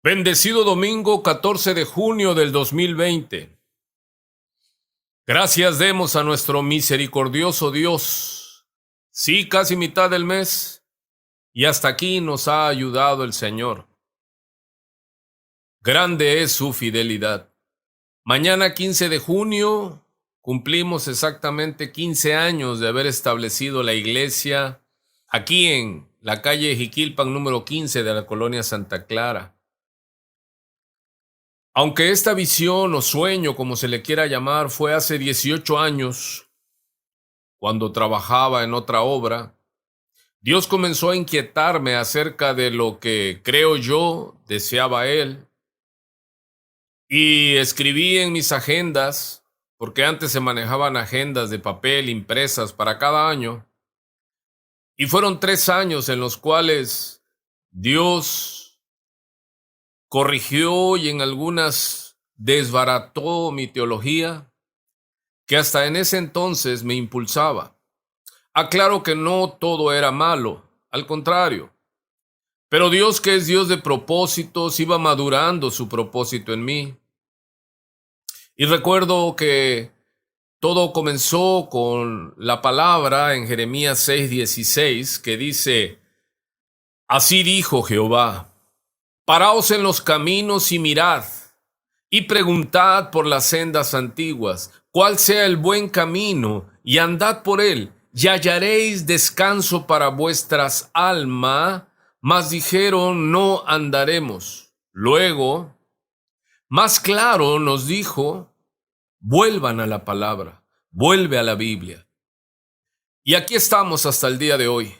Bendecido domingo 14 de junio del 2020. Gracias demos a nuestro misericordioso Dios. Sí, casi mitad del mes y hasta aquí nos ha ayudado el Señor. Grande es su fidelidad. Mañana 15 de junio cumplimos exactamente 15 años de haber establecido la iglesia aquí en la calle Jiquilpan número 15 de la colonia Santa Clara. Aunque esta visión o sueño, como se le quiera llamar, fue hace 18 años, cuando trabajaba en otra obra, Dios comenzó a inquietarme acerca de lo que, creo yo, deseaba Él. Y escribí en mis agendas, porque antes se manejaban agendas de papel impresas para cada año, y fueron 3 años en los cuales Dios corrigió y en algunas desbarató mi teología, que hasta en ese entonces me impulsaba. Aclaro que no todo era malo, al contrario. Pero Dios, que es Dios de propósitos, iba madurando su propósito en mí. Y recuerdo que todo comenzó con la palabra en Jeremías 6:16, que dice: Así dijo Jehová, paraos en los caminos y mirad, y preguntad por las sendas antiguas, cuál sea el buen camino, y andad por él, y hallaréis descanso para vuestras almas. Mas dijeron, no andaremos. Luego, más claro nos dijo, vuelvan a la palabra, vuelve a la Biblia. Y aquí estamos hasta el día de hoy.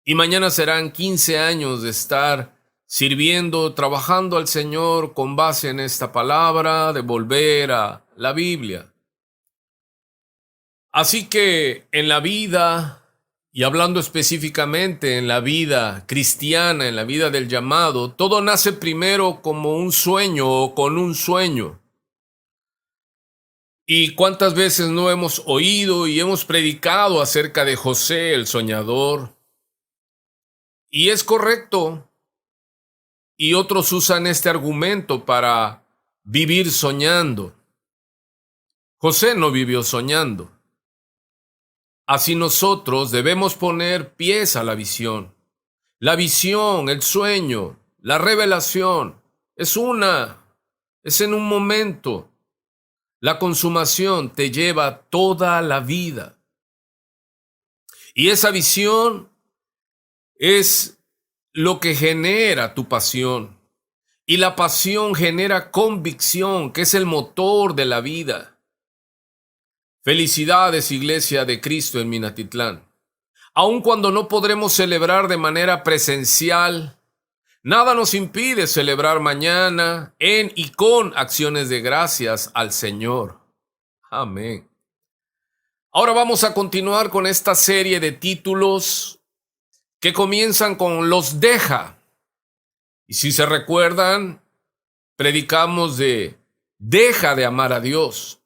Y mañana serán 15 años de estar sirviendo, trabajando al Señor con base en esta palabra, de volver a la Biblia. Así que en la vida, y hablando específicamente en la vida cristiana, en la vida del llamado, todo nace primero como un sueño o con un sueño. ¿Y cuántas veces no hemos oído y hemos predicado acerca de José, el soñador? Y es correcto. Y otros usan este argumento para vivir soñando. José no vivió soñando. Así nosotros debemos poner pies a la visión. La visión, el sueño, la revelación es en un momento. La consumación te lleva toda la vida. Y esa visión es lo que genera tu pasión. Y la pasión genera convicción, que es el motor de la vida. Felicidades, Iglesia de Cristo en Minatitlán. Aun cuando no podremos celebrar de manera presencial, nada nos impide celebrar mañana en y con acciones de gracias al Señor. Amén. Ahora vamos a continuar con esta serie de títulos que comienzan con los deja. Y si se recuerdan, predicamos de deja de amar a Dios.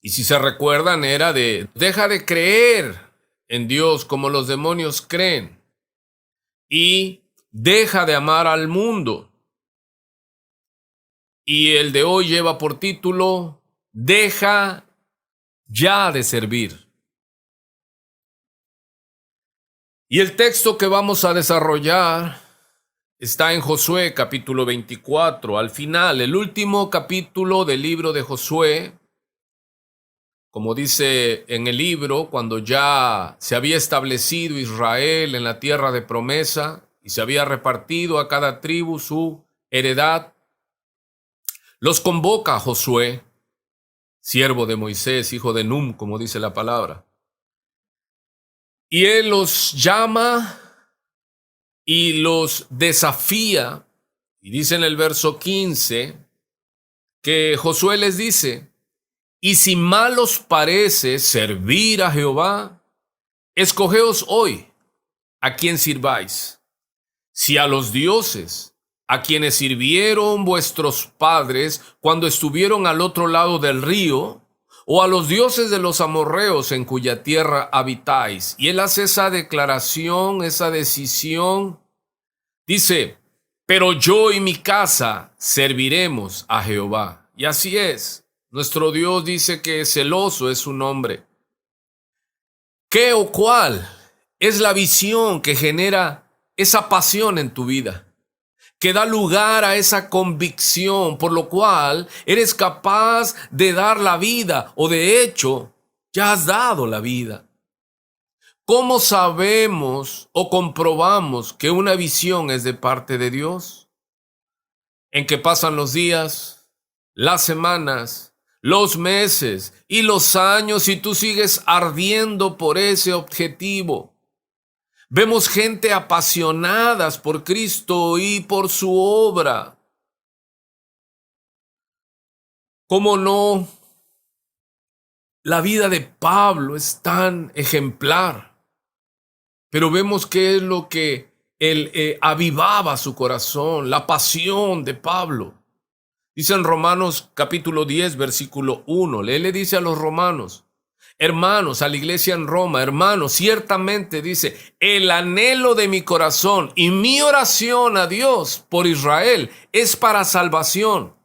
Y si se recuerdan, era de deja de creer en Dios como los demonios creen. Y deja de amar al mundo. Y el de hoy lleva por título, deja ya de servir. Y el texto que vamos a desarrollar está en Josué capítulo 24, al final, el último capítulo del libro de Josué. Como dice en el libro, cuando ya se había establecido Israel en la tierra de promesa y se había repartido a cada tribu su heredad, los convoca Josué, siervo de Moisés, hijo de Num, como dice la palabra. Y él los llama y los desafía. Y dice en el verso 15 que Josué les dice: y si mal os parece servir a Jehová, escogeos hoy a quién sirváis. Si a los dioses a quienes sirvieron vuestros padres cuando estuvieron al otro lado del río, o a los dioses de los amorreos en cuya tierra habitáis. Y él hace esa declaración, esa decisión. Dice, pero yo y mi casa serviremos a Jehová. Y así es. Nuestro Dios dice que celoso es su nombre. ¿Qué o cuál es la visión que genera esa pasión en tu vida? Que da lugar a esa convicción, por lo cual eres capaz de dar la vida, o de hecho, ya has dado la vida. ¿Cómo sabemos o comprobamos que una visión es de parte de Dios? En que pasan los días, las semanas, los meses y los años y tú sigues ardiendo por ese objetivo. Vemos gente apasionadas por Cristo y por su obra. ¿Cómo no? La vida de Pablo es tan ejemplar, pero vemos qué es lo que él avivaba su corazón, la pasión de Pablo. Dice en Romanos capítulo 10, versículo 1, él le dice a los romanos, hermanos, a la iglesia en Roma, hermanos, ciertamente dice, el anhelo de mi corazón y mi oración a Dios por Israel es para salvación,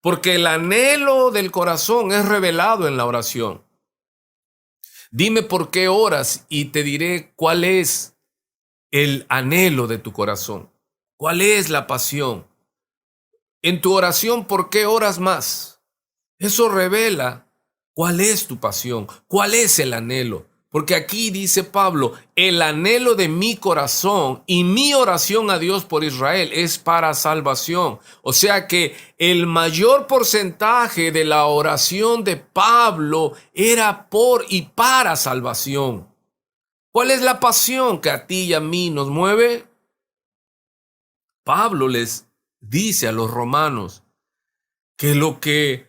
porque el anhelo del corazón es revelado en la oración. Dime por qué oras y te diré cuál es el anhelo de tu corazón, cuál es la pasión. En tu oración, ¿por qué oras más? Eso revela cuál es tu pasión, cuál es el anhelo. Porque aquí dice Pablo, el anhelo de mi corazón y mi oración a Dios por Israel es para salvación. O sea que el mayor porcentaje de la oración de Pablo era por y para salvación. ¿Cuál es la pasión que a ti y a mí nos mueve? Pablo les dice a los romanos que lo que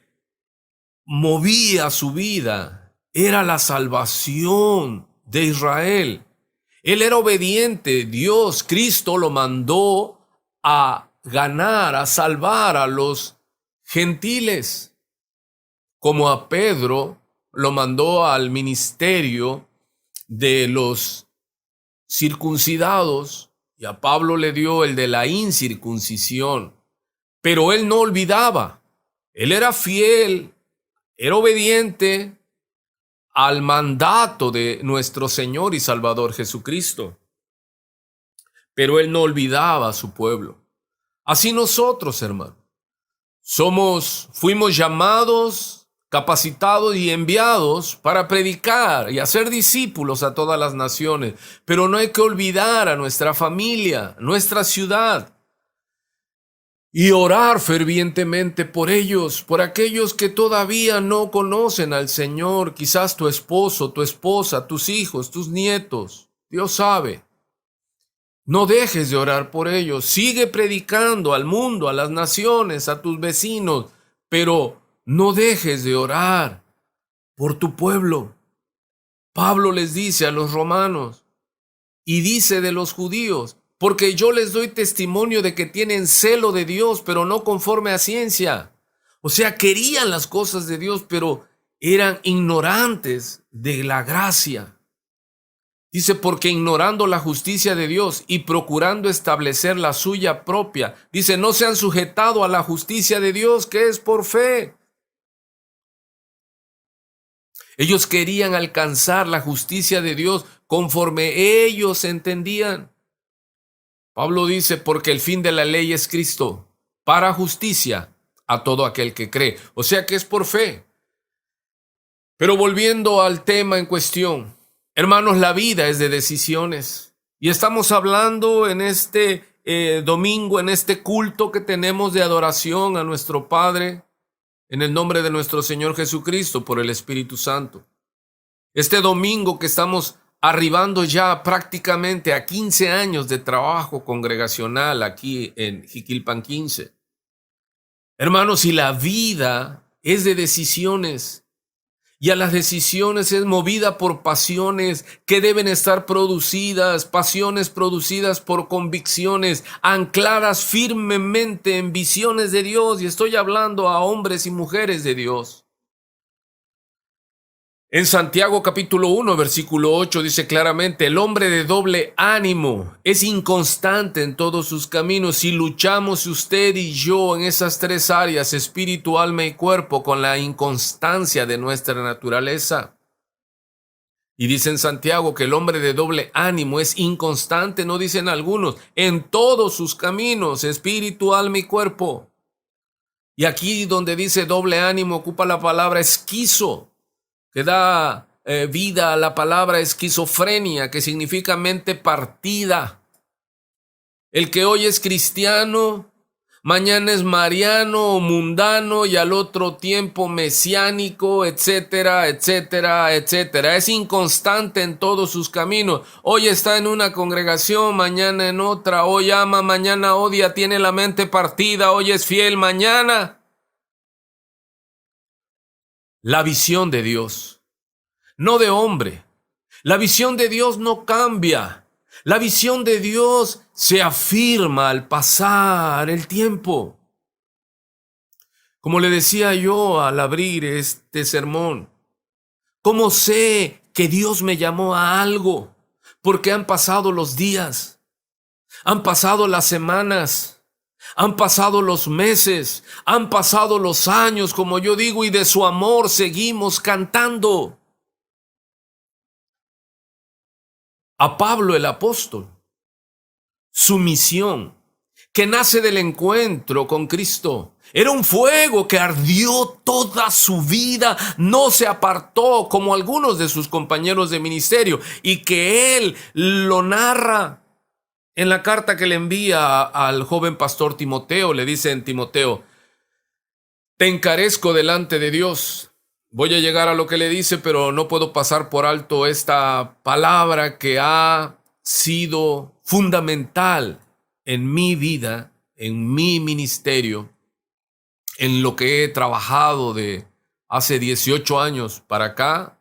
movía su vida era la salvación de Israel. Él era obediente. Dios, Cristo, lo mandó a ganar, a salvar a los gentiles, como a Pedro lo mandó al ministerio de los circuncidados y a Pablo le dio el de la incircuncisión. Pero él no olvidaba, él era fiel, era obediente al mandato de nuestro Señor y Salvador Jesucristo. Pero él no olvidaba a su pueblo. Así nosotros, hermano, fuimos llamados, capacitados y enviados para predicar y hacer discípulos a todas las naciones. Pero no hay que olvidar a nuestra familia, nuestra ciudad. Y orar fervientemente por ellos, por aquellos que todavía no conocen al Señor, quizás tu esposo, tu esposa, tus hijos, tus nietos. Dios sabe. No dejes de orar por ellos. Sigue predicando al mundo, a las naciones, a tus vecinos, pero no dejes de orar por tu pueblo. Pablo les dice a los romanos y dice de los judíos, porque yo les doy testimonio de que tienen celo de Dios, pero no conforme a ciencia. O sea, querían las cosas de Dios, pero eran ignorantes de la gracia. Dice, porque ignorando la justicia de Dios y procurando establecer la suya propia, dice, no se han sujetado a la justicia de Dios, que es por fe. Ellos querían alcanzar la justicia de Dios conforme ellos entendían. Pablo dice, porque el fin de la ley es Cristo, para justicia a todo aquel que cree. O sea que es por fe. Pero volviendo al tema en cuestión, hermanos, la vida es de decisiones. Y estamos hablando en este domingo, en este culto que tenemos de adoración a nuestro Padre, en el nombre de nuestro Señor Jesucristo, por el Espíritu Santo. Este domingo que estamos arribando ya prácticamente a 15 años de trabajo congregacional aquí en Jiquilpan 15. Hermanos, y la vida es de decisiones, y a las decisiones es movida por pasiones que deben estar producidas, pasiones producidas por convicciones, ancladas firmemente en visiones de Dios, y estoy hablando a hombres y mujeres de Dios. En Santiago capítulo 1, versículo 8 dice claramente, el hombre de doble ánimo es inconstante en todos sus caminos. Si luchamos usted y yo en esas tres áreas, espíritu, alma y cuerpo, con la inconstancia de nuestra naturaleza. Y dice en Santiago que el hombre de doble ánimo es inconstante, no dicen algunos, en todos sus caminos, espíritu, alma y cuerpo. Y aquí donde dice doble ánimo ocupa la palabra esquizo, que da vida a la palabra esquizofrenia, que significa mente partida. El que hoy es cristiano, mañana es mariano o mundano y al otro tiempo mesiánico, etcétera, etcétera, etcétera. Es inconstante en todos sus caminos. Hoy está en una congregación, mañana en otra. Hoy ama, mañana odia, tiene la mente partida. Hoy es fiel, mañana. La visión de Dios, no de hombre. La visión de Dios no cambia. La visión de Dios se afirma al pasar el tiempo. Como le decía yo al abrir este sermón, ¿cómo sé que Dios me llamó a algo? Porque han pasado los días, han pasado las semanas, han pasado los meses, han pasado los años, como yo digo, y de su amor seguimos cantando. A Pablo el apóstol, su misión, que nace del encuentro con Cristo, era un fuego que ardió toda su vida, no se apartó como algunos de sus compañeros de ministerio, y que él lo narra en la carta que le envía al joven pastor Timoteo. Le dice en Timoteo, te encarezco delante de Dios. Voy a llegar a lo que le dice, pero no puedo pasar por alto esta palabra que ha sido fundamental en mi vida, en mi ministerio, en lo que he trabajado de hace 18 años para acá.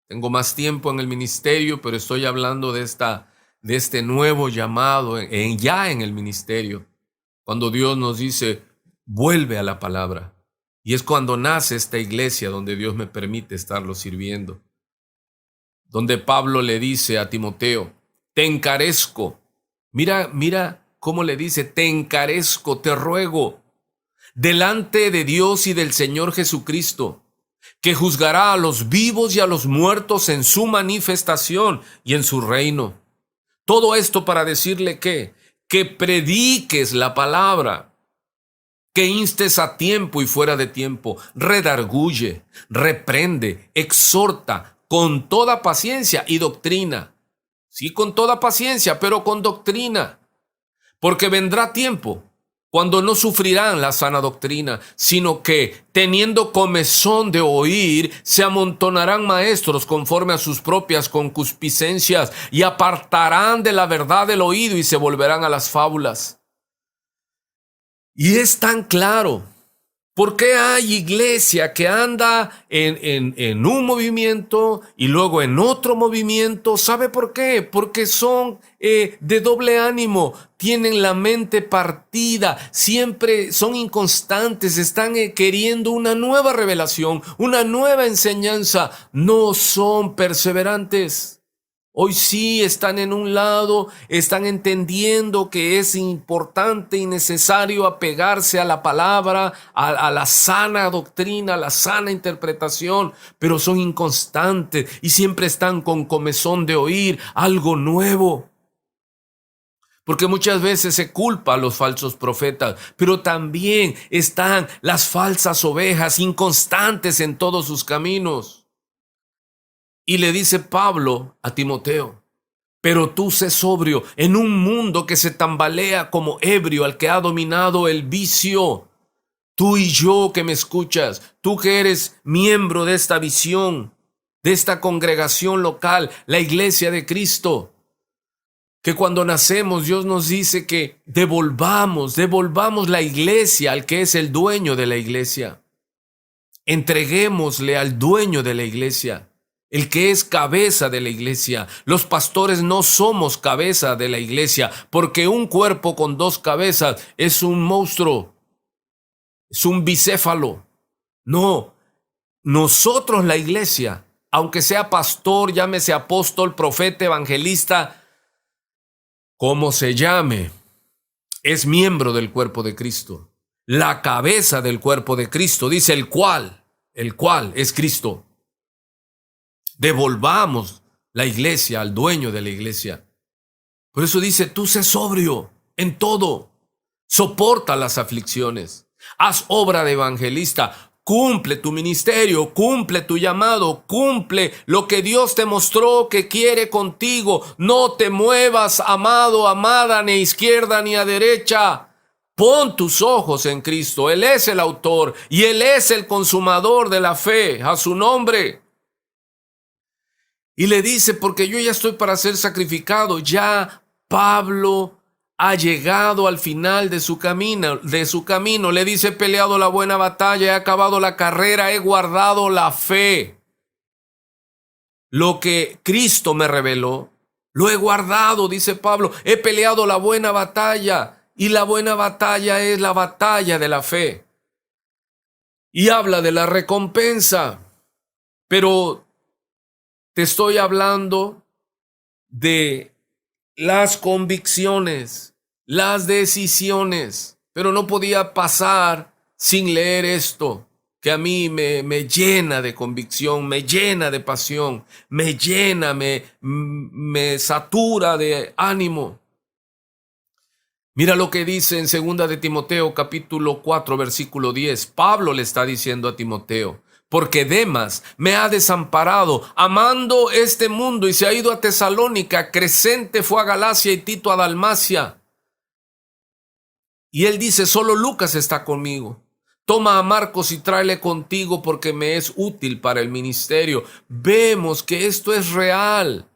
Tengo más tiempo en el ministerio, pero estoy hablando de este nuevo llamado ya en el ministerio, cuando Dios nos dice, vuelve a la palabra. Y es cuando nace esta iglesia donde Dios me permite estarlo sirviendo. Donde Pablo le dice a Timoteo, te encarezco. Mira cómo le dice, te encarezco, te ruego, delante de Dios y del Señor Jesucristo, que juzgará a los vivos y a los muertos en su manifestación y en su reino. Todo esto para decirle que prediques la palabra, que instes a tiempo y fuera de tiempo, redarguye, reprende, exhorta con toda paciencia y doctrina. Sí, con toda paciencia, pero con doctrina. Porque vendrá tiempo cuando no sufrirán la sana doctrina, sino que, teniendo comezón de oír, se amontonarán maestros conforme a sus propias concupiscencias y apartarán de la verdad el oído y se volverán a las fábulas. Y es tan claro. ¿Por qué hay iglesia que anda en un movimiento y luego en otro movimiento? ¿Sabe por qué? Porque son de doble ánimo, tienen la mente partida, siempre son inconstantes, están queriendo una nueva revelación, una nueva enseñanza, no son perseverantes. Hoy sí están en un lado, están entendiendo que es importante y necesario apegarse a la palabra, a la sana doctrina, a la sana interpretación, pero son inconstantes y siempre están con comezón de oír algo nuevo. Porque muchas veces se culpa a los falsos profetas, pero también están las falsas ovejas inconstantes en todos sus caminos. Y le dice Pablo a Timoteo, pero tú sé sobrio en un mundo que se tambalea como ebrio al que ha dominado el vicio. Tú y yo que me escuchas, tú que eres miembro de esta visión, de esta congregación local, la iglesia de Cristo, que cuando nacemos Dios nos dice que devolvamos la iglesia al que es el dueño de la iglesia. Entreguémosle al dueño de la iglesia, el que es cabeza de la iglesia. Los pastores no somos cabeza de la iglesia, porque un cuerpo con dos cabezas es un monstruo, es un bicéfalo. No, nosotros la iglesia aunque sea pastor, llámese apóstol, profeta, evangelista, como se llame, es miembro del cuerpo de Cristo. La cabeza del cuerpo de Cristo, dice el cual es Cristo. Devolvamos la iglesia al dueño de la iglesia. Por eso dice, tú sé sobrio en todo, soporta las aflicciones, haz obra de evangelista, cumple tu ministerio, cumple tu llamado, cumple lo que Dios te mostró que quiere contigo. No te muevas, amado, amada, ni a izquierda ni a derecha. Pon tus ojos en Cristo. Él es el autor y Él es el consumador de la fe. A su nombre. Y le dice, porque yo ya estoy para ser sacrificado. Ya Pablo ha llegado al final de su camino. Le dice, he peleado la buena batalla, he acabado la carrera, he guardado la fe. Lo que Cristo me reveló, lo he guardado, dice Pablo. He peleado la buena batalla, y la buena batalla es la batalla de la fe. Y habla de la recompensa, pero te estoy hablando de las convicciones, las decisiones, pero no podía pasar sin leer esto, que a mí me llena de convicción, me llena de pasión, me llena, me satura de ánimo. Mira lo que dice en 2 de Timoteo, capítulo 4, versículo 10. Pablo le está diciendo a Timoteo, porque Demas me ha desamparado, amando este mundo, y se ha ido a Tesalónica. Crescente fue a Galacia y Tito a Dalmacia. Y él dice, solo Lucas está conmigo. Toma a Marcos y tráele contigo, porque me es útil para el ministerio. Vemos que esto es real.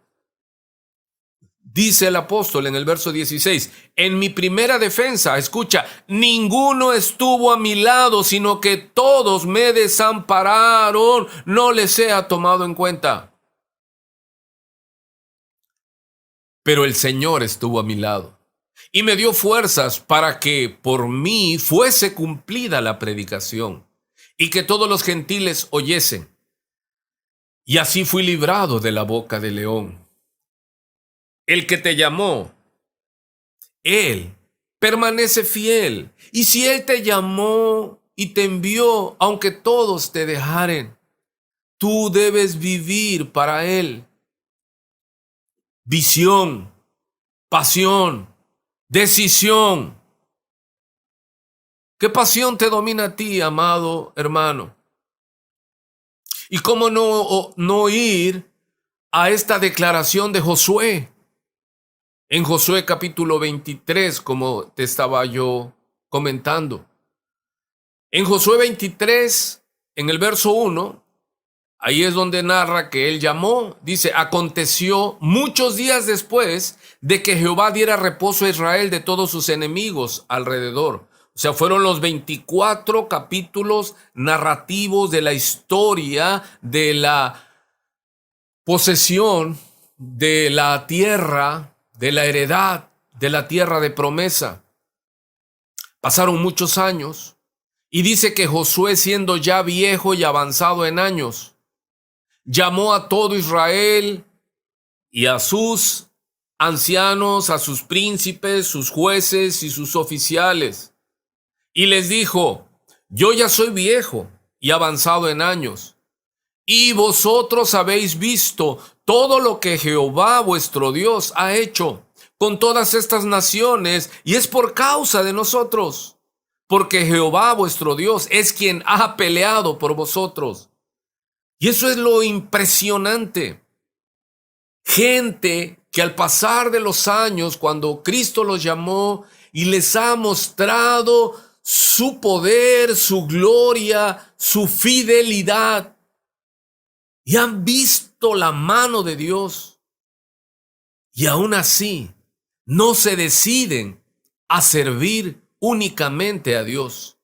Dice el apóstol en el verso 16, en mi primera defensa, escucha, ninguno estuvo a mi lado, sino que todos me desampararon, no les sea tomado en cuenta. Pero el Señor estuvo a mi lado y me dio fuerzas para que por mí fuese cumplida la predicación y que todos los gentiles oyesen. Y así fui librado de la boca del león. El que te llamó, Él permanece fiel. Y si Él te llamó y te envió, aunque todos te dejaren, tú debes vivir para Él. Visión, pasión, decisión. ¿Qué pasión te domina a ti, amado hermano? ¿Y cómo no ir a esta declaración de Josué? En Josué capítulo 23, como te estaba yo comentando. En Josué 23, en el verso 1, ahí es donde narra que él llamó. Dice, aconteció muchos días después de que Jehová diera reposo a Israel de todos sus enemigos alrededor. O sea, fueron los 24 capítulos narrativos de la historia de la posesión de la tierra, de la heredad, de la tierra de promesa. Pasaron muchos años y dice que Josué, siendo ya viejo y avanzado en años, llamó a todo Israel y a sus ancianos, a sus príncipes, sus jueces y sus oficiales, y les dijo, yo ya soy viejo y avanzado en años, y vosotros habéis visto todo lo que Jehová vuestro Dios ha hecho con todas estas naciones, y es por causa de nosotros, porque Jehová vuestro Dios es quien ha peleado por vosotros. Y eso es lo impresionante. Gente que al pasar de los años, cuando Cristo los llamó y les ha mostrado su poder, su gloria, su fidelidad, y han visto la mano de Dios, y aún así no se deciden a servir únicamente a Dios.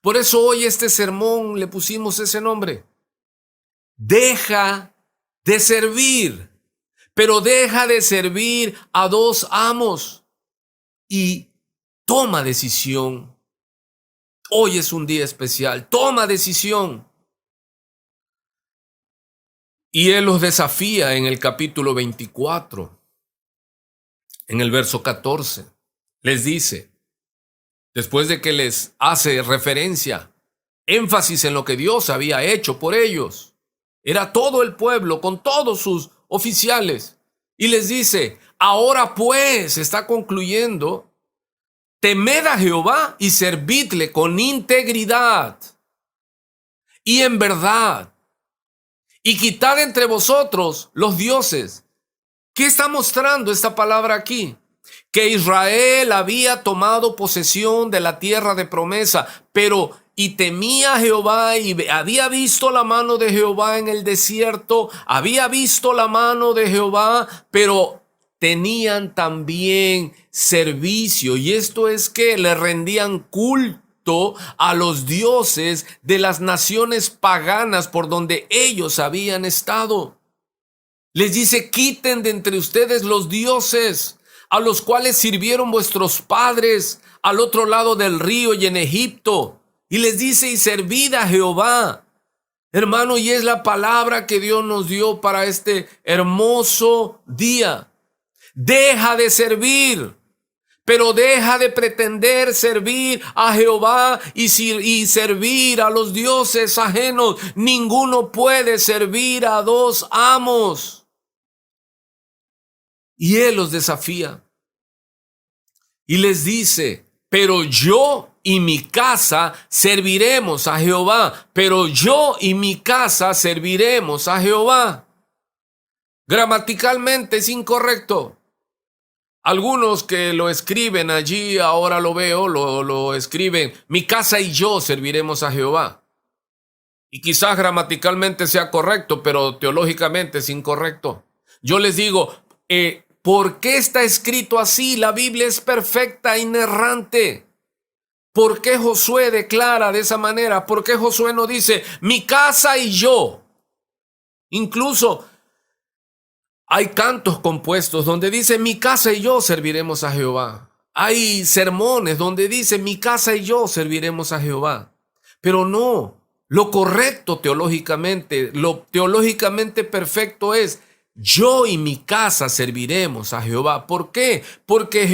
Por eso hoy este sermón le pusimos ese nombre. Deja de servir, pero deja de servir a dos amos y toma decisión. Hoy es un día especial, toma decisión. Y él los desafía en el capítulo 24, en el verso 14. Les dice, después de que les hace referencia, énfasis en lo que Dios había hecho por ellos. Era todo el pueblo con todos sus oficiales. Y les dice, ahora pues, está concluyendo, temed a Jehová y servidle con integridad y en verdad, y quitad entre vosotros los dioses. ¿Qué está mostrando esta palabra aquí? Que Israel había tomado posesión de la tierra de promesa, pero y temía a Jehová y había visto la mano de Jehová en el desierto, había visto la mano de Jehová, pero tenían también servicio, y esto es que le rendían culto a los dioses de las naciones paganas por donde ellos habían estado. Les dice, quiten de entre ustedes los dioses a los cuales sirvieron vuestros padres al otro lado del río y en Egipto. Y les dice, y servid a Jehová. Hermano, y es la palabra que Dios nos dio para este hermoso día. Deja de servir, pero deja de pretender servir a Jehová y servir a los dioses ajenos. Ninguno puede servir a dos amos. Y él los desafía y les dice, pero yo y mi casa serviremos a Jehová. Pero yo y mi casa serviremos a Jehová. Gramaticalmente es incorrecto. Algunos que lo escriben allí, ahora lo veo, lo escriben, mi casa y yo serviremos a Jehová. Y quizás gramaticalmente sea correcto, pero teológicamente es incorrecto. Yo les digo, ¿por qué está escrito así? La Biblia es perfecta, inerrante. ¿Por qué Josué declara de esa manera? ¿Por qué Josué no dice, mi casa y yo? Incluso hay cantos compuestos donde dice, mi casa y yo serviremos a Jehová. Hay sermones donde dice, mi casa y yo serviremos a Jehová. Pero no, lo correcto teológicamente, lo teológicamente perfecto es, yo y mi casa serviremos a Jehová. ¿Por qué? Porque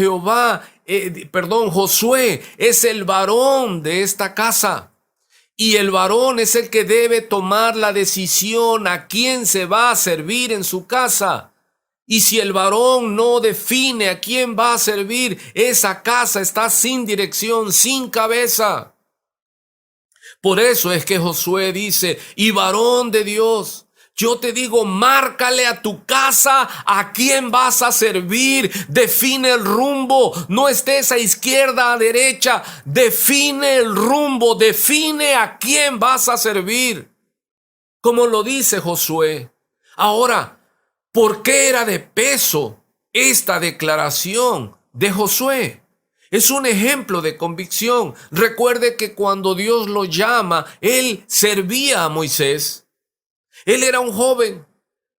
Josué es el varón de esta casa. Y el varón es el que debe tomar la decisión a quién se va a servir en su casa. Y si el varón no define a quién va a servir, esa casa está sin dirección, sin cabeza. Por eso es que Josué dice, y varón de Dios, yo te digo, márcale a tu casa a quién vas a servir, define el rumbo, no estés a izquierda, a derecha, define el rumbo, define a quién vas a servir, como lo dice Josué. Ahora, ¿por qué era de peso esta declaración de Josué? Es un ejemplo de convicción. Recuerde que cuando Dios lo llama, él servía a Moisés. Él era un joven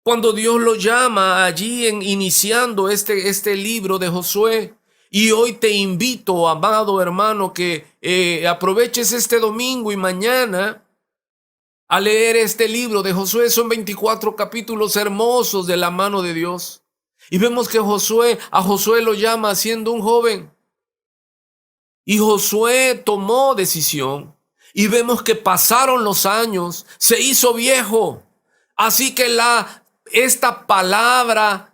cuando Dios lo llama allí iniciando este libro de Josué. Y hoy te invito, amado hermano, que aproveches este domingo y mañana a leer este libro de Josué. Son 24 capítulos hermosos de la mano de Dios. Y vemos que a Josué lo llama siendo un joven. Y Josué tomó decisión. Y vemos que pasaron los años, se hizo viejo. Así que esta palabra,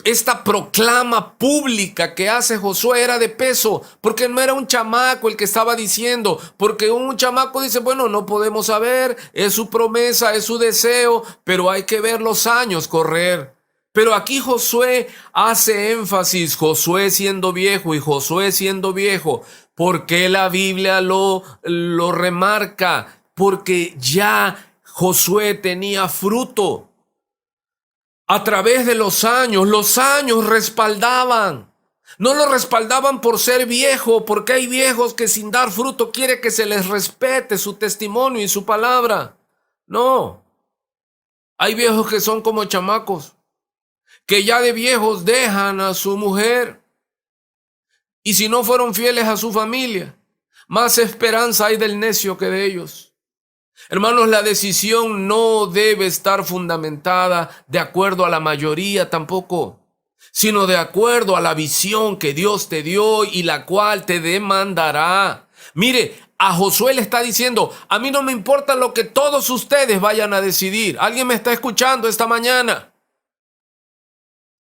esta proclama pública que hace Josué era de peso, porque no era un chamaco el que estaba diciendo, porque un chamaco dice, bueno, no podemos saber, es su promesa, es su deseo, pero hay que ver los años correr. Pero aquí Josué hace énfasis, Josué siendo viejo y Josué siendo viejo. ¿Por qué la Biblia lo remarca? Porque ya Josué tenía fruto. A través de los años respaldaban. No lo respaldaban por ser viejo, porque hay viejos que sin dar fruto quiere que se les respete su testimonio y su palabra. No. Hay viejos que son como chamacos, que ya de viejos dejan a su mujer. Y si no fueron fieles a su familia, más esperanza hay del necio que de ellos. Hermanos, la decisión no debe estar fundamentada de acuerdo a la mayoría tampoco, sino de acuerdo a la visión que Dios te dio y la cual te demandará. Mire, a Josué le está diciendo, a mí no me importa lo que todos ustedes vayan a decidir. ¿Alguien me está escuchando esta mañana?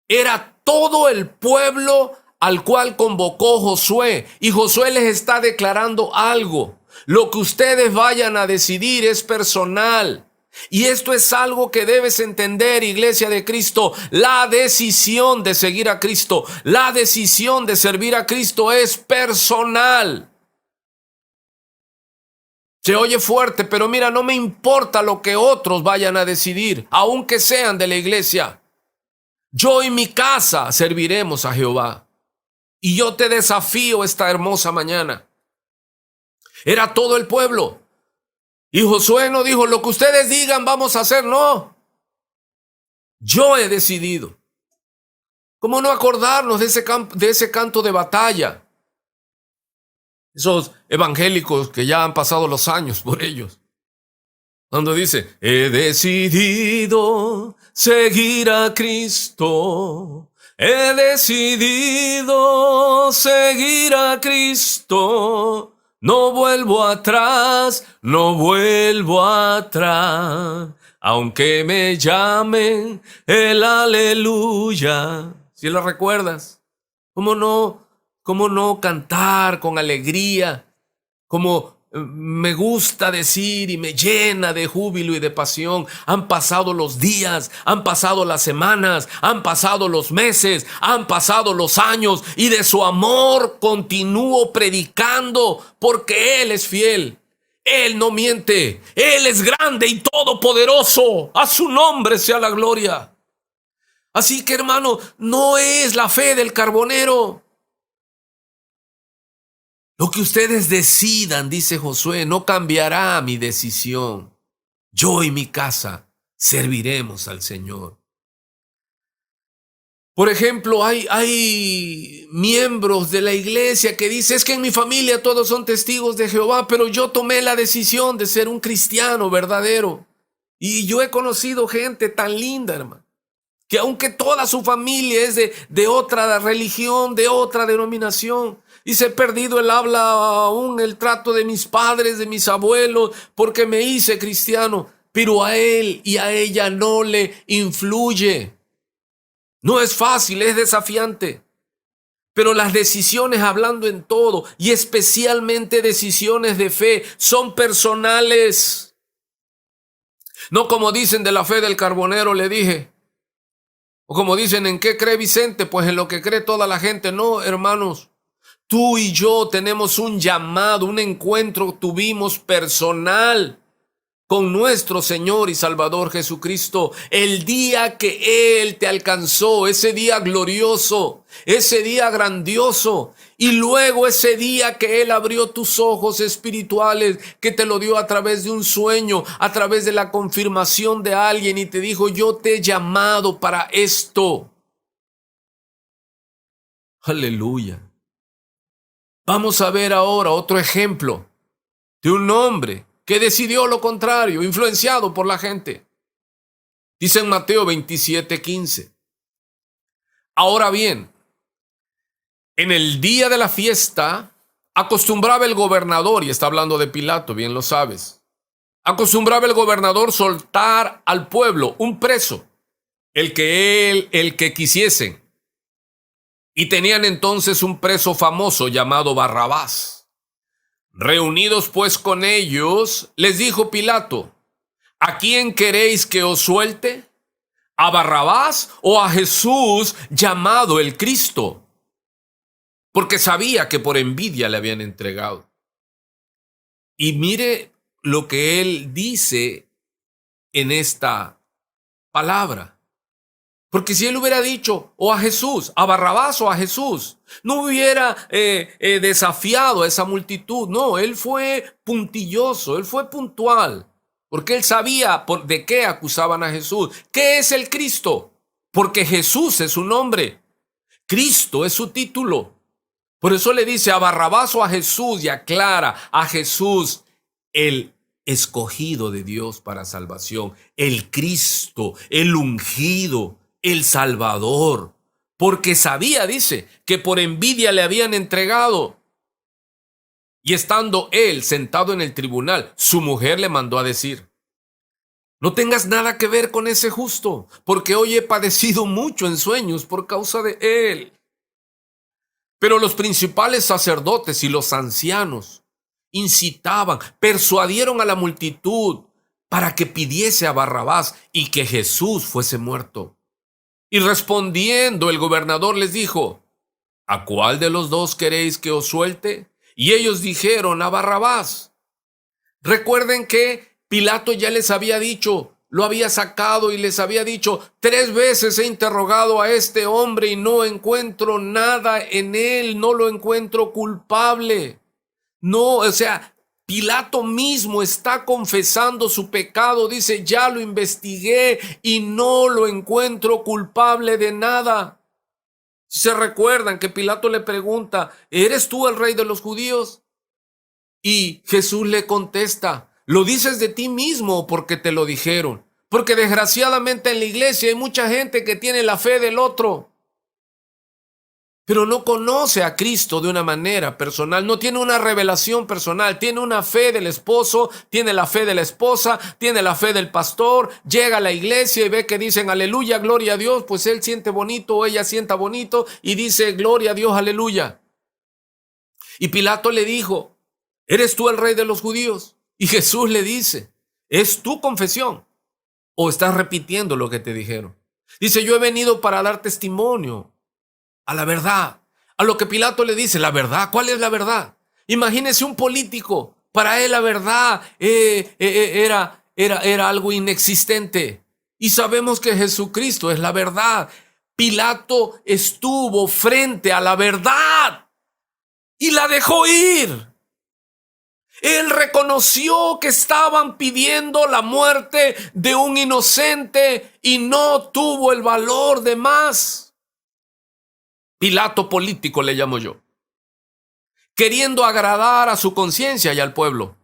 Era todo el pueblo al cual convocó Josué, y Josué les está declarando algo. Lo que ustedes vayan a decidir es personal. Y esto es algo que debes entender, Iglesia de Cristo. La decisión de seguir a Cristo, la decisión de servir a Cristo es personal. Se oye fuerte, pero mira, no me importa lo que otros vayan a decidir, aunque sean de la iglesia. Yo y mi casa serviremos a Jehová. Y yo te desafío esta hermosa mañana. Era todo el pueblo. Y Josué no dijo, lo que ustedes digan vamos a hacer, no. Yo he decidido. ¿Cómo no acordarnos de ese canto de batalla? Esos evangélicos que ya han pasado los años por ellos. Cuando dice, he decidido seguir a Cristo. He decidido seguir a Cristo. No vuelvo atrás, no vuelvo atrás. Aunque me llamen el aleluya. ¿Sí lo recuerdas? ¿Cómo no cantar con alegría? Como me gusta decir y me llena de júbilo y de pasión. Han pasado los días, han pasado las semanas, han pasado los meses, han pasado los años, y de su amor continúo predicando, porque Él es fiel. Él no miente. Él es grande y todopoderoso. A su nombre sea la gloria. Así que, hermano, no es la fe del carbonero. Lo que ustedes decidan, dice Josué, no cambiará mi decisión. Yo y mi casa serviremos al Señor. Por ejemplo, hay miembros de la iglesia que dicen, es que en mi familia todos son testigos de Jehová, pero yo tomé la decisión de ser un cristiano verdadero. Y yo he conocido gente tan linda, hermano, que aunque toda su familia es de otra religión, de otra denominación, y se he perdido el habla, aún el trato de mis padres, de mis abuelos, porque me hice cristiano, pero a él y a ella no le influye. No es fácil, es desafiante. Pero las decisiones, hablando en todo, y especialmente decisiones de fe, son personales. No como dicen de la fe del carbonero, le dije. O como dicen, ¿en qué cree Vicente? Pues en lo que cree toda la gente. No, hermanos. Tú y yo tenemos un llamado, un encuentro tuvimos personal con nuestro Señor y Salvador Jesucristo. El día que Él te alcanzó, ese día glorioso, ese día grandioso, y luego ese día que Él abrió tus ojos espirituales, que te lo dio a través de un sueño, a través de la confirmación de alguien, y te dijo, yo te he llamado para esto. Aleluya. Vamos a ver ahora otro ejemplo de un hombre que decidió lo contrario, influenciado por la gente. Dice en Mateo 27:15. Ahora bien, en el día de la fiesta, acostumbraba el gobernador, y está hablando de Pilato, bien lo sabes, acostumbraba el gobernador soltar al pueblo un preso, el que quisiesen. Y tenían entonces un preso famoso llamado Barrabás. Reunidos pues con ellos, les dijo Pilato, ¿a quién queréis que os suelte? ¿A Barrabás o a Jesús llamado el Cristo? Porque sabía que por envidia le habían entregado. Y mire lo que él dice en esta palabra. Porque si él hubiera dicho, o a Jesús, a Barrabás o a Jesús, no hubiera desafiado a esa multitud. No, él fue puntilloso, él fue puntual, porque él sabía de qué acusaban a Jesús. ¿Qué es el Cristo? Porque Jesús es su nombre, Cristo es su título. Por eso le dice a Barrabás o a Jesús, y aclara a Jesús el escogido de Dios para salvación, el Cristo, el ungido, el Salvador, porque sabía, dice, que por envidia le habían entregado. Y estando él sentado en el tribunal, su mujer le mandó a decir: no tengas nada que ver con ese justo, porque hoy he padecido mucho en sueños por causa de él. Pero los principales sacerdotes y los ancianos incitaban, persuadieron a la multitud para que pidiese a Barrabás y que Jesús fuese muerto. Y respondiendo el gobernador les dijo: ¿a cuál de los dos queréis que os suelte? Y ellos dijeron: a Barrabás. Recuerden que Pilato ya les había dicho, lo había sacado y les había dicho: 3 veces he interrogado a este hombre y no encuentro nada en él, no lo encuentro culpable. No, o sea, Pilato mismo está confesando su pecado, dice: ya lo investigué y no lo encuentro culpable de nada. ¿Se recuerdan que Pilato le pregunta: ¿eres tú el rey de los judíos? Y Jesús le contesta: ¿lo dices de ti mismo o porque te lo dijeron? Porque desgraciadamente en la iglesia hay mucha gente que tiene la fe del otro, pero no conoce a Cristo de una manera personal, no tiene una revelación personal, tiene una fe del esposo, tiene la fe de la esposa, tiene la fe del pastor, llega a la iglesia y ve que dicen aleluya, gloria a Dios, pues él siente bonito o ella sienta bonito y dice gloria a Dios, aleluya. Y Pilato le dijo: ¿eres tú el rey de los judíos? Y Jesús le dice: ¿es tu confesión o estás repitiendo lo que te dijeron? Dice: yo he venido para dar testimonio a la verdad. A lo que Pilato le dice: ¿la verdad? ¿Cuál es la verdad? Imagínese un político, para él la verdad era algo inexistente. Y sabemos que Jesucristo es la verdad. Pilato estuvo frente a la verdad y la dejó ir. Él reconoció que estaban pidiendo la muerte de un inocente y no tuvo el valor de más. Pilato político le llamo yo, queriendo agradar a su conciencia y al pueblo.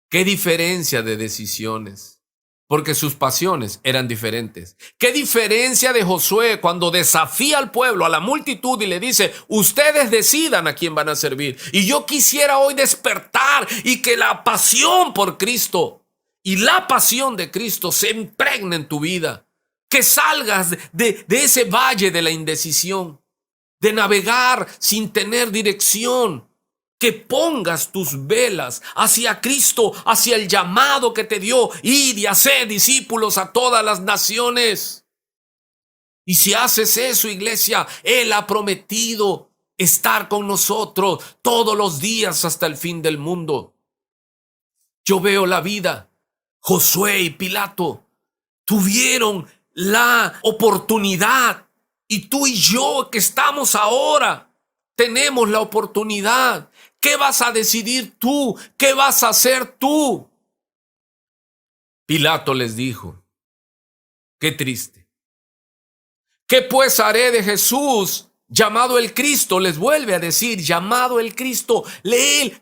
Qué diferencia de decisiones, porque sus pasiones eran diferentes. Qué diferencia de Josué cuando desafía al pueblo, a la multitud, y le dice: ustedes decidan a quién van a servir. Y yo quisiera hoy despertar y que la pasión por Cristo y la pasión de Cristo se impregne en tu vida. Que salgas de ese valle de la indecisión, de navegar sin tener dirección. Que pongas tus velas hacia Cristo, hacia el llamado que te dio: ir y hacer discípulos a todas las naciones. Y si haces eso, iglesia, Él ha prometido estar con nosotros todos los días hasta el fin del mundo. Yo veo la vida. Josué y Pilato tuvieron la oportunidad, y tú y yo que estamos ahora tenemos la oportunidad. ¿Qué vas a decidir tú? ¿Qué vas a hacer tú? Pilato les dijo: qué triste. ¿Qué pues haré de Jesús, llamado el Cristo? Les vuelve a decir: llamado el Cristo.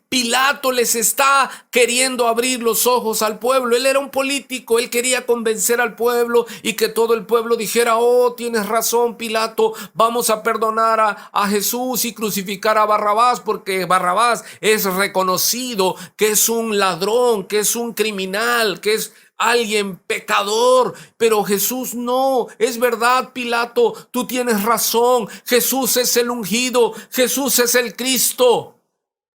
Pilato les está queriendo abrir los ojos al pueblo. Él era un político, él quería convencer al pueblo y que todo el pueblo dijera: oh, tienes razón, Pilato, vamos a perdonar a Jesús y crucificar a Barrabás, porque Barrabás es reconocido que es un ladrón, que es un criminal, que es alguien pecador, pero Jesús no. Es verdad, Pilato, tú tienes razón. Jesús es el ungido, Jesús es el Cristo.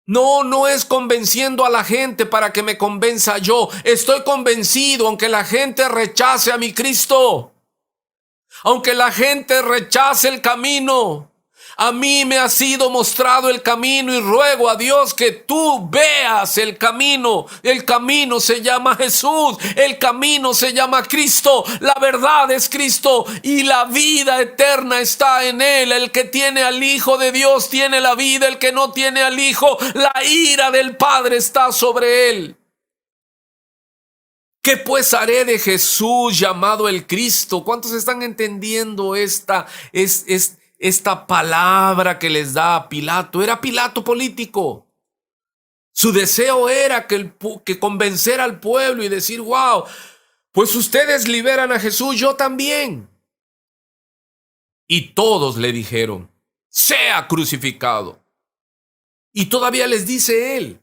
No es convenciendo a la gente para que me convenza yo. Estoy convencido aunque la gente rechace a mi Cristo, aunque la gente rechace el camino. A mí me ha sido mostrado el camino y ruego a Dios que tú veas el camino. El camino se llama Jesús, el camino se llama Cristo, la verdad es Cristo y la vida eterna está en Él. El que tiene al Hijo de Dios tiene la vida, el que no tiene al Hijo, la ira del Padre está sobre él. ¿Qué pues haré de Jesús, llamado el Cristo? ¿Cuántos están entendiendo esta palabra que les da a Pilato? Era Pilato político. Su deseo era que convencer al pueblo y decir, wow, pues ustedes liberan a Jesús, yo también. Y todos le dijeron, sea crucificado. Y todavía les dice él,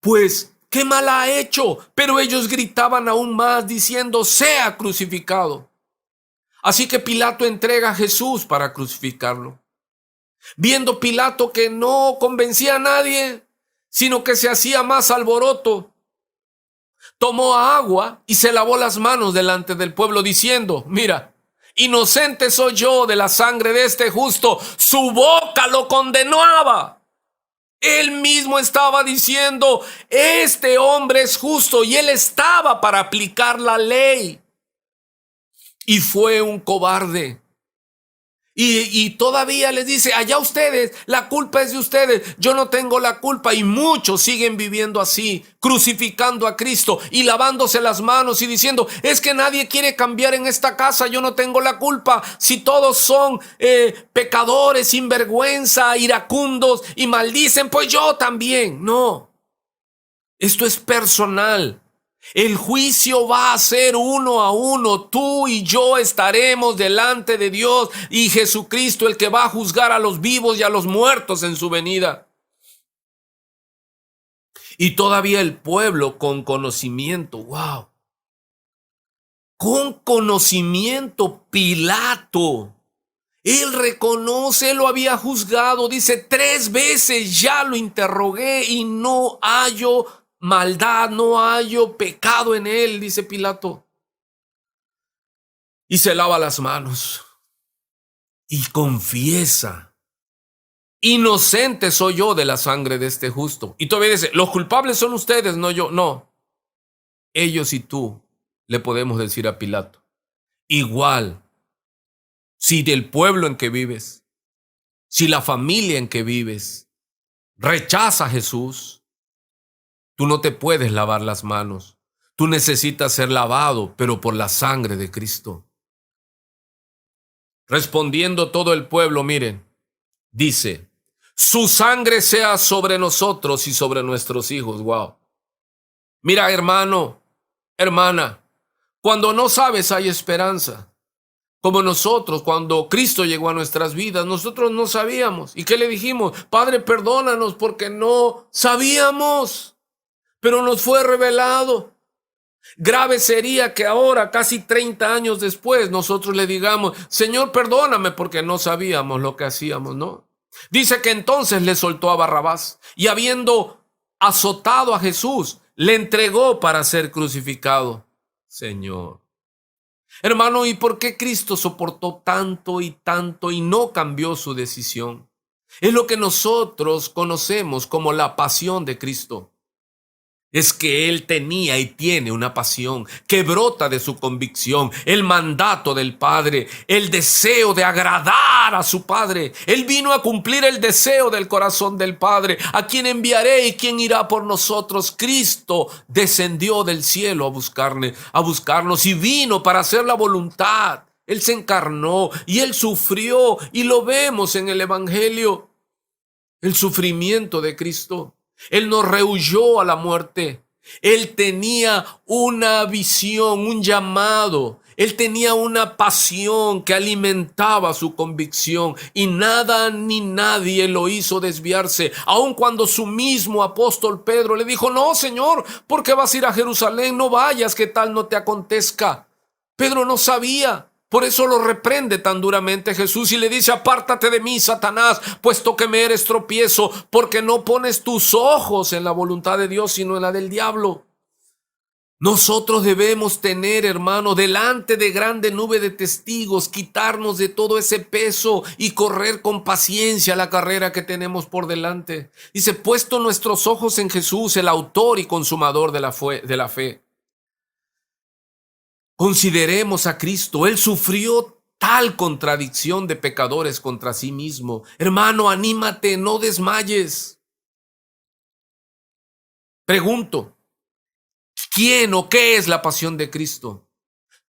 pues, ¿qué mal ha hecho? Pero ellos gritaban aún más diciendo, sea crucificado. Así que Pilato entrega a Jesús para crucificarlo. Viendo Pilato que no convencía a nadie, sino que se hacía más alboroto, tomó agua y se lavó las manos delante del pueblo diciendo, mira, inocente soy yo de la sangre de este justo, su boca lo condenaba. Él mismo estaba diciendo, este hombre es justo, y él estaba para aplicar la ley. Y fue un cobarde. Y todavía les dice, allá ustedes, la culpa es de ustedes, yo no tengo la culpa. Y muchos siguen viviendo así, crucificando a Cristo y lavándose las manos y diciendo, es que nadie quiere cambiar en esta casa, yo no tengo la culpa. Si todos son pecadores, sinvergüenza, iracundos y maldicen, pues yo también. No, esto es personal. El juicio va a ser uno a uno. Tú y yo estaremos delante de Dios y Jesucristo, el que va a juzgar a los vivos y a los muertos en su venida. Y todavía el pueblo con conocimiento, wow, con conocimiento, Pilato, él reconoce, él lo había juzgado, dice 3 veces ya lo interrogué y no hallo maldad, no hallo pecado en él, dice Pilato. Y se lava las manos y confiesa, inocente soy yo de la sangre de este justo. Y todavía dice, los culpables son ustedes, no yo. No, ellos y tú le podemos decir a Pilato. Igual, si del pueblo en que vives, si la familia en que vives rechaza a Jesús, tú no te puedes lavar las manos. Tú necesitas ser lavado, pero por la sangre de Cristo. Respondiendo todo el pueblo, miren, dice, su sangre sea sobre nosotros y sobre nuestros hijos. Wow. Mira, hermano, hermana, cuando no sabes hay esperanza. Como nosotros, cuando Cristo llegó a nuestras vidas, nosotros no sabíamos. ¿Y qué le dijimos? Padre, perdónanos porque no sabíamos, pero nos fue revelado. Grave sería que ahora, casi 30 años después, nosotros le digamos, Señor, perdóname porque no sabíamos lo que hacíamos, ¿no? Dice que entonces le soltó a Barrabás y habiendo azotado a Jesús, le entregó para ser crucificado. Señor. Hermano, ¿y por qué Cristo soportó tanto y no cambió su decisión? Es lo que nosotros conocemos como la pasión de Cristo. Es que él tenía y tiene una pasión que brota de su convicción, el mandato del Padre, el deseo de agradar a su Padre. Él vino a cumplir el deseo del corazón del Padre. ¿A quién enviaré y quién irá por nosotros? Cristo descendió del cielo a buscarnos y vino para hacer la voluntad. Él se encarnó y él sufrió y lo vemos en el Evangelio. El sufrimiento de Cristo. Él no rehuyó a la muerte. Él tenía una visión, un llamado. Él tenía una pasión que alimentaba su convicción y nada ni nadie lo hizo desviarse. Aun cuando su mismo apóstol Pedro le dijo, no, Señor, ¿por qué vas a ir a Jerusalén? No vayas, que tal no te acontezca. Pedro no sabía. Por eso lo reprende tan duramente Jesús y le dice, apártate de mí, Satanás, puesto que me eres tropiezo, porque no pones tus ojos en la voluntad de Dios, sino en la del diablo. Nosotros debemos tener, hermano, delante de grande nube de testigos, quitarnos de todo ese peso y correr con paciencia la carrera que tenemos por delante. Dice, puesto nuestros ojos en Jesús, el autor y consumador de la fe. Consideremos a Cristo. Él sufrió tal contradicción de pecadores contra sí mismo. Hermano, anímate, no desmayes. Pregunto, ¿quién o qué es la pasión de Cristo?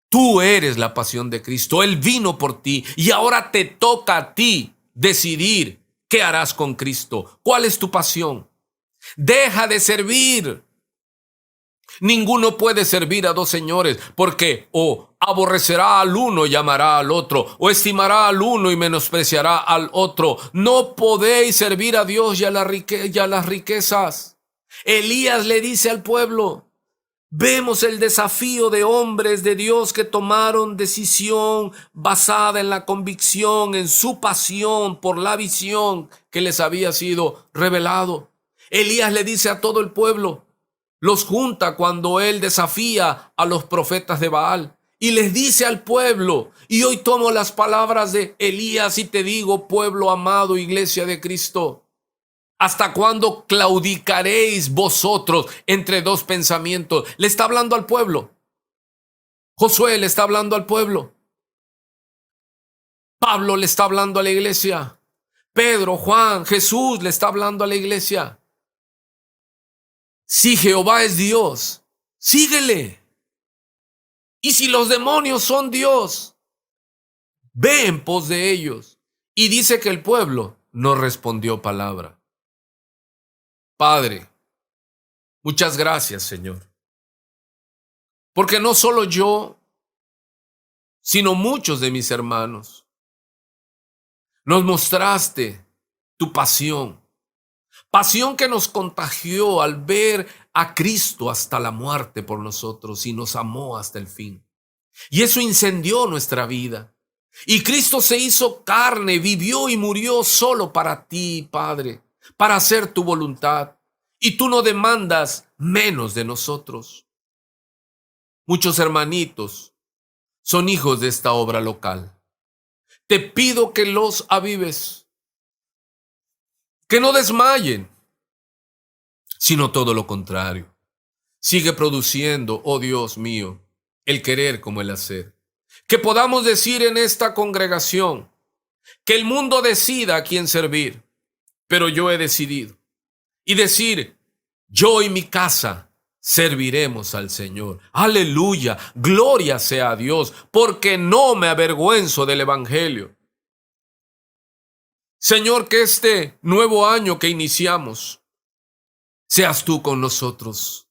Tú eres la pasión de Cristo. Él vino por ti y ahora te toca a ti decidir qué harás con Cristo. ¿Cuál es tu pasión? Deja de servir. Ninguno puede servir a dos señores, porque o aborrecerá al uno y amará al otro, o estimará al uno y menospreciará al otro. No podéis servir a Dios y a las riquezas. Elías le dice al pueblo. Vemos el desafío de hombres de Dios que tomaron decisión basada en la convicción, en su pasión por la visión que les había sido revelado. Elías le dice a todo el pueblo, los junta cuando él desafía a los profetas de Baal y les dice al pueblo, y hoy tomo las palabras de Elías y te digo, pueblo amado, iglesia de Cristo, ¿hasta cuándo claudicaréis vosotros entre dos pensamientos? Le está hablando al pueblo. Josué le está hablando al pueblo. Pablo le está hablando a la iglesia. Pedro, Juan, Jesús le está hablando a la iglesia. Si Jehová es Dios, síguele. Y si los demonios son Dios, ve en pos de ellos. Y dice que el pueblo no respondió palabra. Padre, muchas gracias, Señor. Porque no solo yo, sino muchos de mis hermanos, nos mostraste tu pasión. Pasión que nos contagió al ver a Cristo hasta la muerte por nosotros y nos amó hasta el fin. Y eso incendió nuestra vida. Y Cristo se hizo carne, vivió y murió solo para ti, Padre, para hacer tu voluntad. Y tú no demandas menos de nosotros. Muchos hermanitos son hijos de esta obra local. Te pido que los avives, que no desmayen, sino todo lo contrario. Sigue produciendo, oh Dios mío, el querer como el hacer. Que podamos decir en esta congregación que el mundo decida a quién servir, pero yo he decidido. Y decir, yo y mi casa serviremos al Señor. Aleluya, gloria sea a Dios, porque no me avergüenzo del Evangelio. Señor, que este nuevo año que iniciamos, seas tú con nosotros.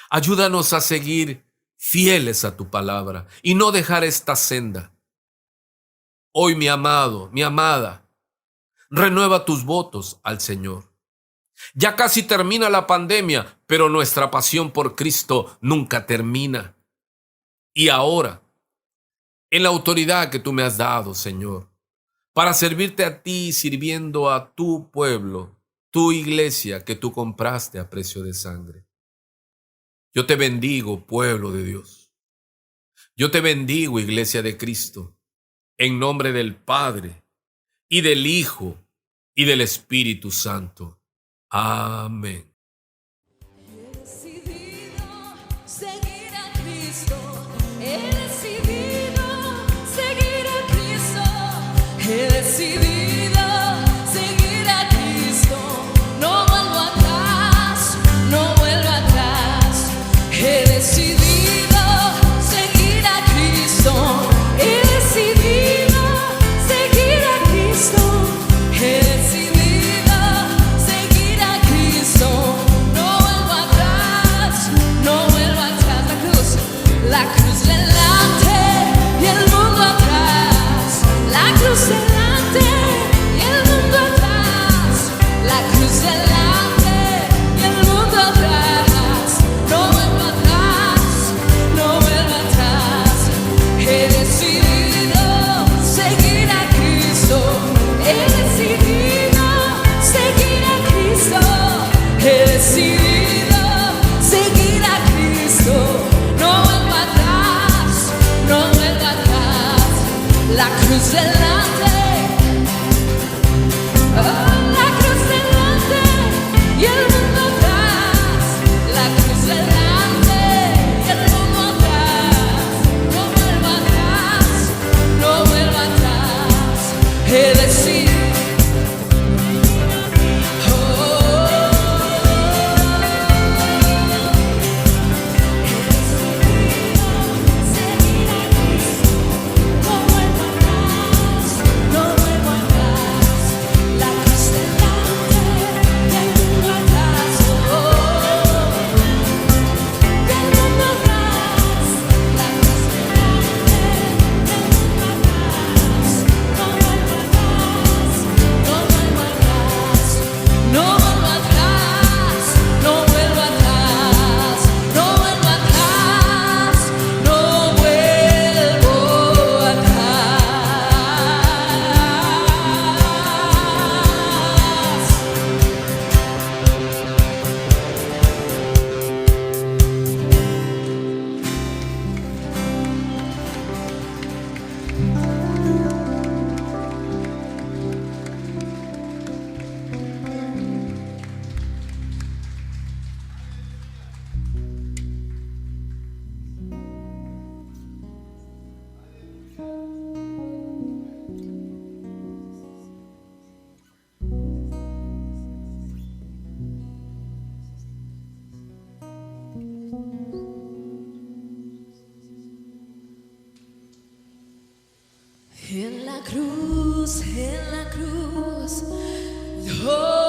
Ayúdanos a seguir fieles a tu palabra y no dejar esta senda. Hoy, mi amado, mi amada, renueva tus votos al Señor. Ya casi termina la pandemia, pero nuestra pasión por Cristo nunca termina. Y ahora, en la autoridad que tú me has dado, Señor, para servirte a ti, sirviendo a tu pueblo, tu iglesia que tú compraste a precio de sangre. Yo te bendigo, pueblo de Dios. Yo te bendigo, iglesia de Cristo, en nombre del Padre, y del Hijo, y del Espíritu Santo. Amén. He decidido seguir a Cristo. He decidido seguir a Cristo. He decidido seguir a Cristo. No vuelvo atrás, no vuelvo atrás. He decidido seguir a Cristo. He decidido seguir a Cristo. He decidido seguir a Cristo. En la cruz, oh.